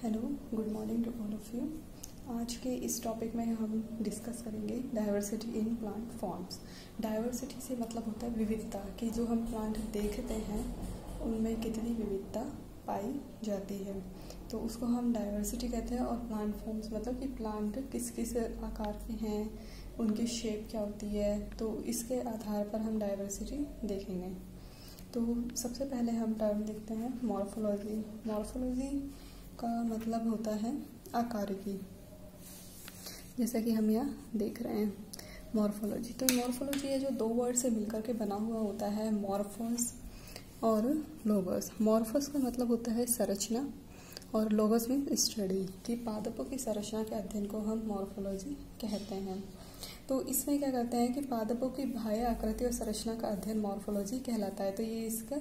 Hello, good morning to all of you. आज के इस टॉपिक में हम डिस्कस करेंगे diversity in plant forms. Diversity से मतलब होता है विविधता, कि जो हम प्लांट देखते हैं उनमें कितनी विविधता पाई जाती है, तो उसको हम डाइवर्सिटी कहते हैं। और प्लांट फॉर्म्स मतलब कि प्लांट किस किस आकार के हैं, उनकी शेप क्या होती है, तो इसके आधार पर हम डाइवर्सिटी देखेंगे। तो सबसे पहले हम टर्म देखते हैं मॉर्फोलॉजी। मॉर्फोलॉजी का मतलब होता है आकारिकी, जैसा कि हम यहाँ देख रहे हैं मॉर्फोलॉजी। तो मॉर्फोलॉजी है जो दो वर्ड से मिलकर के बना हुआ होता है, मॉर्फोस और लोगस। मॉर्फोस का मतलब होता है संरचना और लोगस मीन स्टडी, कि पादपों की संरचना के अध्ययन को हम मॉर्फोलॉजी कहते हैं। तो इसमें क्या करते हैं कि पादपों की बाह्य आकृति और संरचना का अध्ययन मॉर्फोलॉजी कहलाता है। तो ये इसका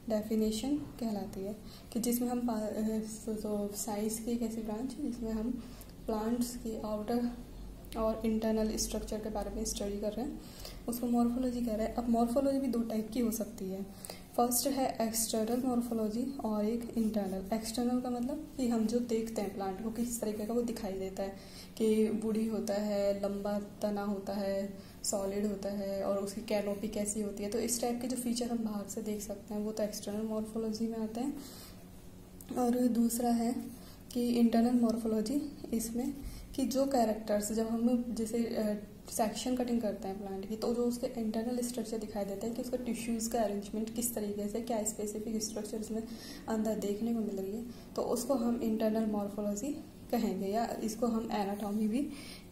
डेफिनेशन कहलाती है कि जिसमें हम साइंस की एक ऐसी ब्रांच है जिसमें हम प्लांट्स की आउटर और इंटरनल स्ट्रक्चर के बारे में स्टडी कर रहे हैं, उसको मॉर्फोलॉजी कह रहे हैं। अब मॉर्फोलॉजी भी दो टाइप की हो सकती है। फर्स्ट है एक्सटर्नल मॉर्फोलॉजी और एक इंटरनल। एक्सटर्नल का मतलब कि हम जो देखते हैं प्लांट को किस तरीके का वो दिखाई देता है, कि बूढ़ी होता है, लंबा तना होता है, सॉलिड होता है, और उसकी कैनोपी कैसी होती है। तो इस टाइप के जो फीचर हम बाहर से देख सकते हैं वो तो एक्सटर्नल मॉर्फोलॉजी में आते हैं। और दूसरा है कि इंटरनल मॉर्फोलॉजी, इसमें कि जो कैरेक्टर्स जब हम जैसे सेक्शन कटिंग करते हैं प्लांट की, तो जो उसके इंटरनल स्ट्रक्चर दिखाई देते हैं कि उसका टिश्यूज़ का अरेंजमेंट किस तरीके से, क्या स्पेसिफिक स्ट्रक्चर इसमें अंदर देखने को मिल रही है, तो उसको हम इंटरनल मॉर्फोलॉजी कहेंगे, या इसको हम एनाटॉमी भी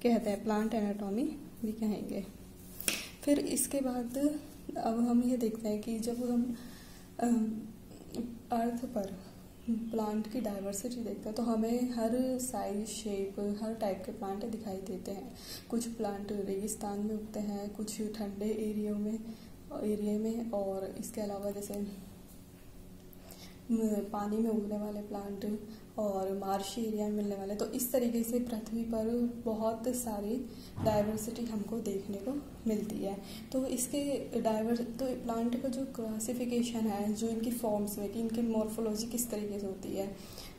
कहते हैं, प्लांट एनाटॉमी भी कहेंगे। फिर इसके बाद अब हम ये देखते हैं कि जब हम अर्थ पर प्लांट की डाइवर्सिटी देखते हैं तो हमें हर साइज, शेप, हर टाइप के प्लांट दिखाई देते हैं। कुछ प्लांट रेगिस्तान में उगते हैं, कुछ ठंडे एरिया में, और इसके अलावा जैसे पानी में उगने वाले प्लांट और मार्शी एरिया में मिलने वाले। तो इस तरीके से पृथ्वी पर बहुत सारी डाइवर्सिटी हमको देखने को मिलती है। तो इसके तो प्लांट का जो क्लासिफिकेशन है, जो इनकी फॉर्म्स में, कि इनकी मॉर्फोलॉजी किस तरीके से होती है,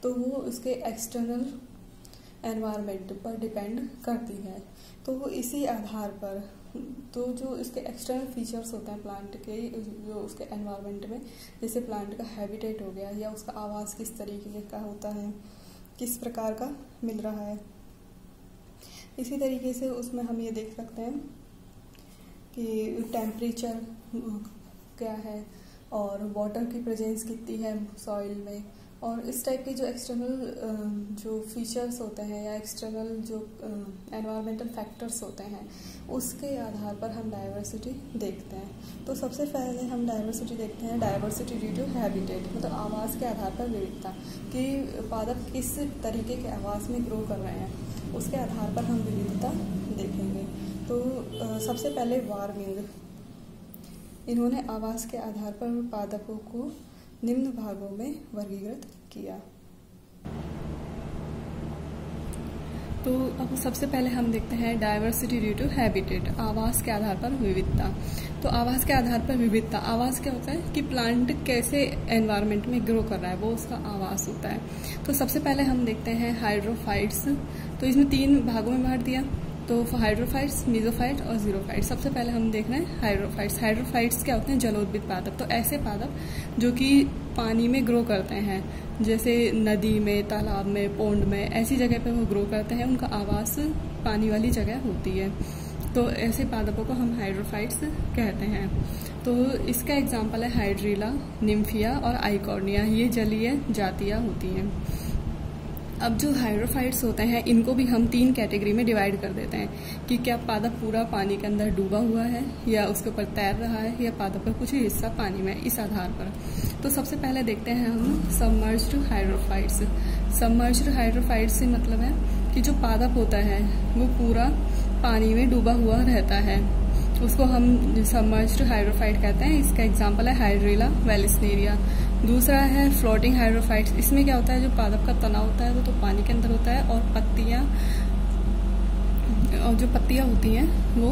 तो वो उसके एक्सटर्नल एनवायरनमेंट पर डिपेंड करती है। तो वो इसी आधार पर, तो जो इसके एक्सटर्नल फीचर्स होते हैं प्लांट के, जो उसके एनवायरनमेंट में, जैसे प्लांट का हैबिटेट हो गया, या उसका आवास किस तरीके का होता है, किस प्रकार का मिल रहा है। इसी तरीके से उसमें हम ये देख सकते हैं कि टेम्परेचर क्या है और वाटर की प्रेजेंस कितनी है सॉइल में, और इस टाइप के जो एक्सटर्नल जो फीचर्स होते हैं या एक्सटर्नल जो एनवायरमेंटल फैक्टर्स होते हैं, उसके आधार पर हम डाइवर्सिटी देखते हैं। तो सबसे पहले हम डाइवर्सिटी देखते हैं डाइवर्सिटी ड्यू टू हैबिटेट, मतलब आवास के आधार पर विविधता, कि पादप किस तरीके के आवास में ग्रो कर रहे हैं, उसके आधार पर हम विविधता देखेंगे। तो सबसे पहले वार्मिंग, इन्होंने आवास के आधार पर पादपों को निम्न भागों में वर्गीकृत किया। तो अब सबसे पहले हम देखते हैं डाइवर्सिटी ड्यू टू हैबिटेट, आवास के आधार पर विविधता। तो आवास के आधार पर विविधता, आवास क्या होता है कि प्लांट कैसे एनवायरनमेंट में ग्रो कर रहा है, वो उसका आवास होता है। तो सबसे पहले हम देखते हैं हाइड्रोफाइट्स। तो इसमें 3 भागों में बांट दिया, तो हाइड्रोफाइट्स, मीजोफाइट और जीरोफाइट। सबसे पहले हम देख रहे हैं हाइड्रोफाइट्स। हाइड्रोफाइट्स क्या होते हैं? जलोद्भिद पादप। तो ऐसे पादप जो कि पानी में ग्रो करते हैं, जैसे नदी में, तालाब में, पोंड में, ऐसी जगह पे वो ग्रो करते हैं, उनका आवास पानी वाली जगह होती है। तो ऐसे पादपों को हम हाइड्रोफाइट्स कहते हैं। तो इसका एग्जाम्पल है हाइड्रीला, निम्फिया और आइकॉर्निया, ये जलीय जातियाँ होती हैं। अब जो हाइड्रोफाइट्स होते हैं, इनको भी हम 3 कैटेगरी में डिवाइड कर देते हैं, कि क्या पादप पूरा पानी के अंदर डूबा हुआ है, या उसके ऊपर तैर रहा है, या पादप का कुछ हिस्सा पानी में, इस आधार पर। तो सबसे पहले देखते हैं हम सबमर्ज्ड हाइड्रोफाइट्स। सबमर्ज्ड हाइड्रोफाइट्स से मतलब है कि जो पादप होता है वो पूरा पानी में डूबा हुआ रहता है, उसको हम सबमर्ज्ड हाइड्रोफाइट कहते हैं। इसका एग्जाम्पल है हाइड्रीला, वेलिस्नेरिया। दूसरा है फ्लोटिंग हाइड्रोफाइट्स। इसमें क्या होता है, जो पादप का तना होता है वो तो पानी के अंदर होता है, और जो पत्तियां होती हैं वो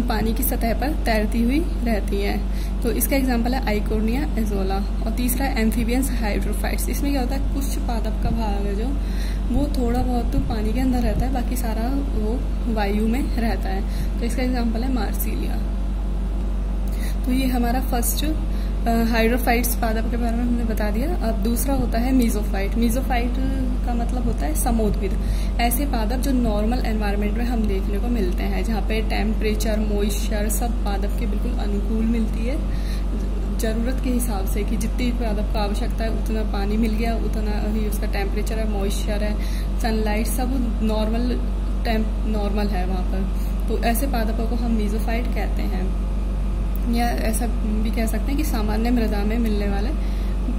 पानी की सतह पर तैरती हुई रहती हैं। तो इसका एग्जाम्पल है आइकोर्निया एजोला। और तीसरा है एम्फीबियंस हाइड्रोफाइट्स। इसमें क्या होता है, कुछ पादप का भाग है जो वो थोड़ा बहुत तो पानी के अंदर रहता है, बाकी सारा वो वायु में रहता है। तो इसका एग्जाम्पल है मार्सिलिया। तो ये हमारा फर्स्ट हाइड्रोफाइट्स पादप के बारे में हमने बता दिया। अब दूसरा होता है मीजोफाइट। मीजोफाइट का मतलब होता है समोद्भिद। ऐसे पादप जो नॉर्मल एनवायरनमेंट में हम देखने को मिलते हैं, जहाँ पे टेम्परेचर, मॉइस्चर सब पादप के बिल्कुल अनुकूल मिलती है, जरूरत के हिसाब से कि जितनी पादप का आवश्यकता है उतना पानी मिल गया, उतना ही उसका टेम्परेचर है, मॉइस्चर है, सनलाइट सब नॉर्मल है वहाँ पर। तो ऐसे पादपों को हम मीजोफाइट कहते हैं, या ऐसा भी कह सकते हैं कि सामान्य मृदा में मिलने वाले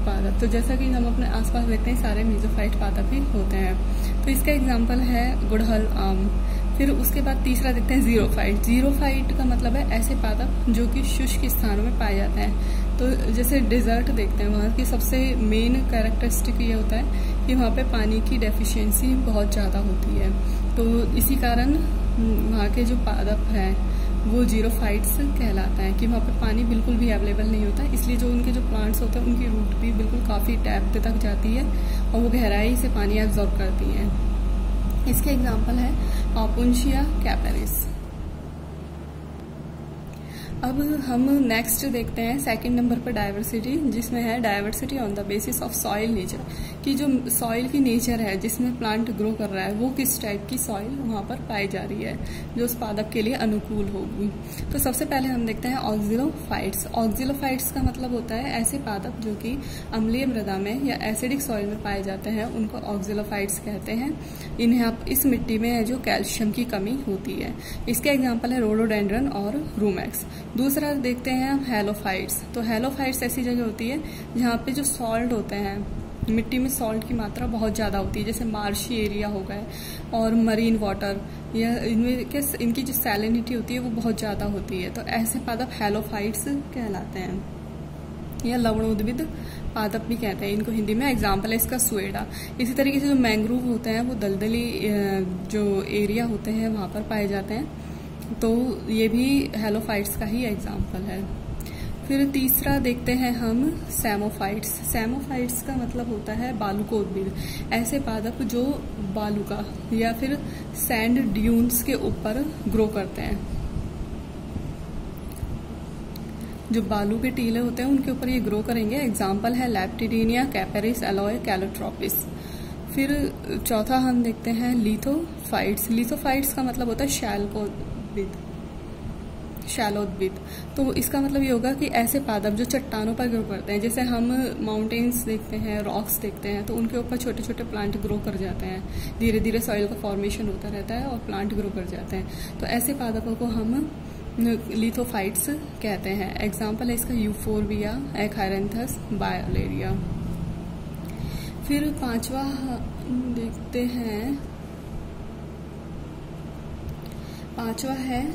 पादप। तो जैसा कि हम अपने आसपास देखते हैं सारे मीजोफाइट पादप ही होते हैं। तो इसका एग्जाम्पल है गुड़हल, आम। फिर उसके बाद तीसरा देखते हैं जीरोफाइट। जीरोफाइट का मतलब है ऐसे पादप जो कि शुष्क स्थानों में पाए जाते हैं। तो जैसे डेजर्ट देखते हैं, वहाँ की सबसे मेन कैरेक्टरिस्टिक ये होता है कि वहाँ पे पानी की डेफिशिएंसी बहुत ज़्यादा होती है। तो इसी कारण वहाँ के जो पादप हैं वो जीरोफाइट्स कहलाता है कि वहाँ पे पानी बिल्कुल भी अवेलेबल नहीं होता, इसलिए जो उनके जो प्लांट्स होते हैं उनकी रूट भी बिल्कुल काफ़ी डेप्थ तक जाती है और वो गहराई से पानी एब्जॉर्ब करती हैं। इसके एग्जाम्पल है ओपुन्शिया कैपेरिस। अब हम नेक्स्ट देखते हैं सेकंड नंबर पर डाइवर्सिटी, जिसमें है diversity on the basis of soil nature, कि जो सॉइल की नेचर है जिसमें प्लांट ग्रो कर रहा है वो किस टाइप की सॉइल वहाँ पर पाई जा रही है जो उस पादप के लिए अनुकूल होगी। तो सबसे पहले हम देखते हैं ऑक्जिलोफाइट्स। ऑक्जिलोफाइट्स का मतलब होता है ऐसे पादप जो कि अम्लीय मृदा में या एसिडिक सॉइल में पाए जाते हैं, उनको ऑक्जिलोफाइट्स कहते हैं। इन्हें आप इस मिट्टी में जो कैल्शियम की कमी होती है। इसके एग्जाम्पल है रोडोडेंड्रन और रूमेक्स। दूसरा देखते हैं हम हेलोफाइट्स। तो हेलोफाइट्स ऐसी जगह होती है जहाँ पे जो सॉल्ट होते हैं, मिट्टी में सॉल्ट की मात्रा बहुत ज़्यादा होती है, जैसे मार्शी एरिया हो गए और मरीन वाटर, या इनमें इनकी जो सैलिनिटी होती है वो बहुत ज़्यादा होती है। तो ऐसे पादप हेलोफाइट्स कहलाते हैं, या लवणोद्भिद पादप भी कहते हैं इनको हिंदी में। एग्जाम्पल है इसका सुएडा। इसी तरीके से जो मैंग्रोव होते हैं वो दलदली जो एरिया होते हैं वहाँ पर पाए जाते हैं, तो ये भी हेलोफाइट्स का ही एग्जाम्पल है। फिर तीसरा देखते हैं हम सैमोफाइट्स। सैमोफाइट्स का मतलब होता है बालुकोद्भिद। ऐसे पादप जो बालुका या फिर सैंड ड्यून्स के ऊपर ग्रो करते हैं, जो बालू के टीले होते हैं उनके ऊपर ये ग्रो करेंगे। एग्जाम्पल है लैप्टिडिनिया, कैपेरिस, एलोय, कैलोट्रोपिस। फिर चौथा हम देखते हैं लिथोफाइट्स। लिथोफाइट्स का मतलब होता है शैलोद्भिद। तो इसका मतलब ये होगा कि ऐसे पादप जो चट्टानों पर ग्रो करते हैं, जैसे हम माउंटेन्स देखते हैं, रॉक्स देखते हैं, तो उनके ऊपर छोटे छोटे प्लांट ग्रो कर जाते हैं, धीरे धीरे सॉइल का फॉर्मेशन होता रहता है और प्लांट ग्रो कर जाते हैं। तो ऐसे पादपों को हम लिथोफाइट्स कहते हैं। एग्जाम्पल है इसका यूफोरबिया, एकाइरेंथस, बायोलेरिया। फिर पांचवा देखते हैं, पांचवा है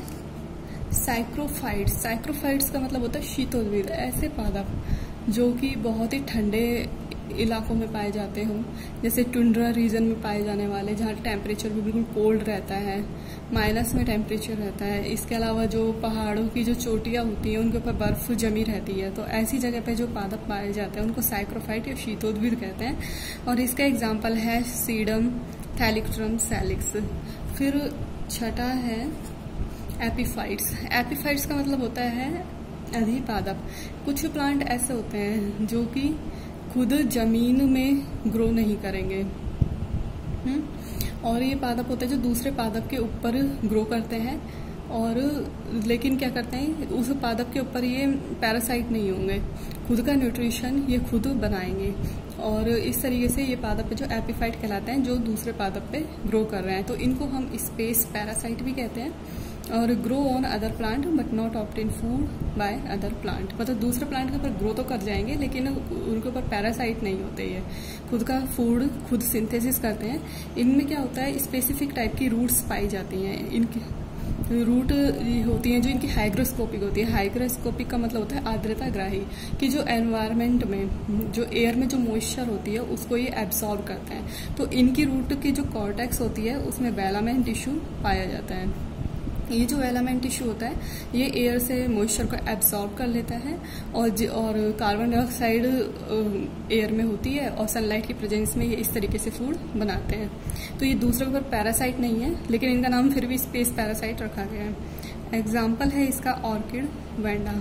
साइक्रोफाइट्स। साइक्रोफाइट्स का मतलब होता है शीतोद्भिद। ऐसे पादप जो कि बहुत ही ठंडे इलाकों में पाए जाते हों, जैसे टुंड्रा रीजन में पाए जाने वाले, जहाँ टेम्परेचर भी बिल्कुल कोल्ड रहता है, माइनस में टेम्परेचर रहता है। इसके अलावा जो पहाड़ों की जो चोटियाँ होती हैं उनके ऊपर बर्फ जमी रहती है, तो ऐसी जगह पे जो पादप पाए जाते हैं उनको साइक्रोफाइट या शीतोद्भिद कहते हैं। और इसका एग्जाम्पल है सीडम, थैलिक्ट्रम, सैलिक्स। फिर छठा है एपीफाइट्स। एपीफाइट्स का मतलब होता है अधिपादप। कुछ प्लांट ऐसे होते हैं जो कि खुद जमीन में ग्रो नहीं करेंगे, और ये पादप होते हैं जो दूसरे पादप के ऊपर ग्रो करते हैं, और लेकिन क्या करते हैं, उस पादप के ऊपर ये पैरासाइट नहीं होंगे, खुद का न्यूट्रिशन ये खुद बनाएंगे। और इस तरीके से ये पादप जो एपीफाइट कहलाते हैं, जो दूसरे पादप पे ग्रो कर रहे हैं। तो इनको हम स्पेस पैरासाइट भी कहते हैं। और grow on other plant but not obtain food by other plant, मतलब दूसरे प्लांट के ऊपर ग्रो तो कर जाएंगे लेकिन उनके ऊपर पैरासाइट नहीं होते, ये खुद का फूड खुद सिंथेसिस करते हैं। इनमें क्या होता है, स्पेसिफिक टाइप की रूट्स पाई जाती हैं। इनकी रूट होती हैं जो इनकी हाइग्रोस्कोपिक होती है। हाइग्रोस्कोपिक का मतलब होता है आर्द्रता ग्राही, कि जो एनवायरनमेंट में जो एयर में जो मॉइस्चर होती है उसको ये एब्सॉर्ब करते हैं। तो इनकी रूट की जो कॉर्टेक्स होती है उसमें वेलामेन टिश्यू पाया जाता है। ये जो एलामेंट टिश्यू होता है ये एयर से मॉइस्चर को एब्जॉर्ब कर लेता है और कार्बन डाइऑक्साइड एयर में होती है और सनलाइट की प्रेजेंस में ये इस तरीके से फूड बनाते हैं। तो ये दूसरे के ऊपर पैरासाइट नहीं है, लेकिन इनका नाम फिर भी स्पेस पैरासाइट रखा गया है। एग्जाम्पल है इसका ऑर्किड, वेंडा।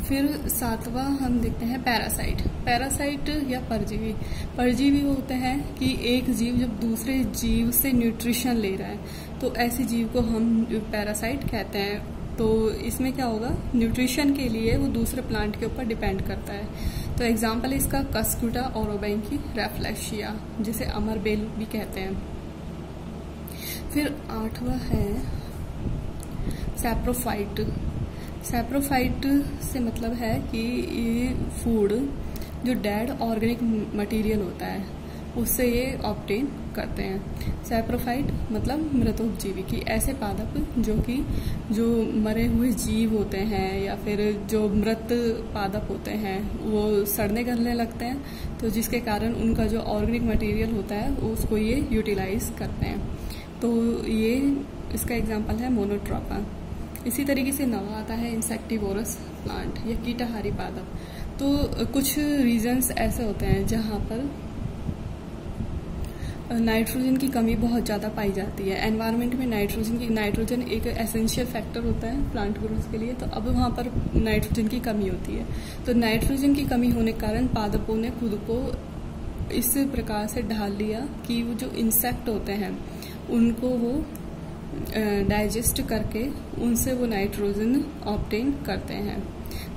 फिर 7वां हम देखते हैं पैरासाइट। पैरासाइट या परजीवी। परजीवी वो होते हैं कि एक जीव जब दूसरे जीव से न्यूट्रिशन ले रहा है तो ऐसे जीव को हम पैरासाइट कहते हैं। तो इसमें क्या होगा, न्यूट्रिशन के लिए वो दूसरे प्लांट के ऊपर डिपेंड करता है। तो एग्जाम्पल है इसका कस्कुटा ओरोबैंकी रैफ्लेशिया, जिसे अमरबेल भी कहते हैं। फिर 8वां है सैप्रोफाइट। सैप्रोफाइट से मतलब है कि ये फूड जो डेड ऑर्गेनिक मटेरियल होता है उससे ये ऑब्टेन करते हैं। सैप्रोफाइट मतलब मृतोपजीवी, की ऐसे पादप जो मरे हुए जीव होते हैं या फिर जो मृत पादप होते हैं वो सड़ने गलने लगते हैं, तो जिसके कारण उनका जो ऑर्गेनिक मटेरियल होता है उसको ये यूटिलाइज करते हैं। तो ये इसका एग्जांपल है मोनोट्रोपा। इसी तरीके से 9वां आता है इंसेक्टिवोरस प्लांट या कीटाहारी पादप। तो कुछ रीजन्स ऐसे होते हैं जहाँ पर नाइट्रोजन की कमी बहुत ज़्यादा पाई जाती है। एनवायरनमेंट में नाइट्रोजन एक एसेंशियल फैक्टर होता है प्लांट ग्रोथ के लिए, तो अब वहाँ पर नाइट्रोजन की कमी होती है। तो नाइट्रोजन की कमी होने के कारण पादपों ने खुद को इस प्रकार से ढाल लिया कि वो जो इंसेक्ट होते हैं उनको वो डाइजेस्ट करके उनसे वो नाइट्रोजन ऑब्टेन करते हैं।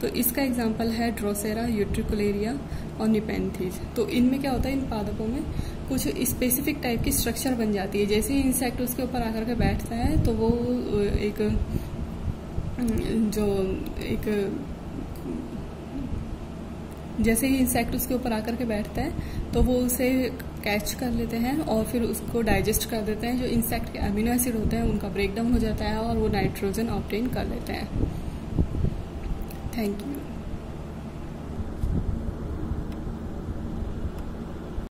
तो इसका एग्जांपल है ड्रोसेरा, यूट्रिकुलेरिया और निपेंथीज। तो इनमें क्या होता है, इन पादपों में कुछ स्पेसिफिक टाइप की स्ट्रक्चर बन जाती है। जैसे ही इंसेक्ट उसके ऊपर आकर के बैठता है तो वो जैसे ही इंसेक्ट उसके ऊपर आकर के बैठता है तो वो उसे कैच कर लेते हैं और फिर उसको डाइजेस्ट कर देते हैं। जो इंसेक्ट के अमीनो एसिड होते हैं उनका ब्रेकडाउन हो जाता है और वो नाइट्रोजन ऑब्टेन कर लेते हैं। Thank you.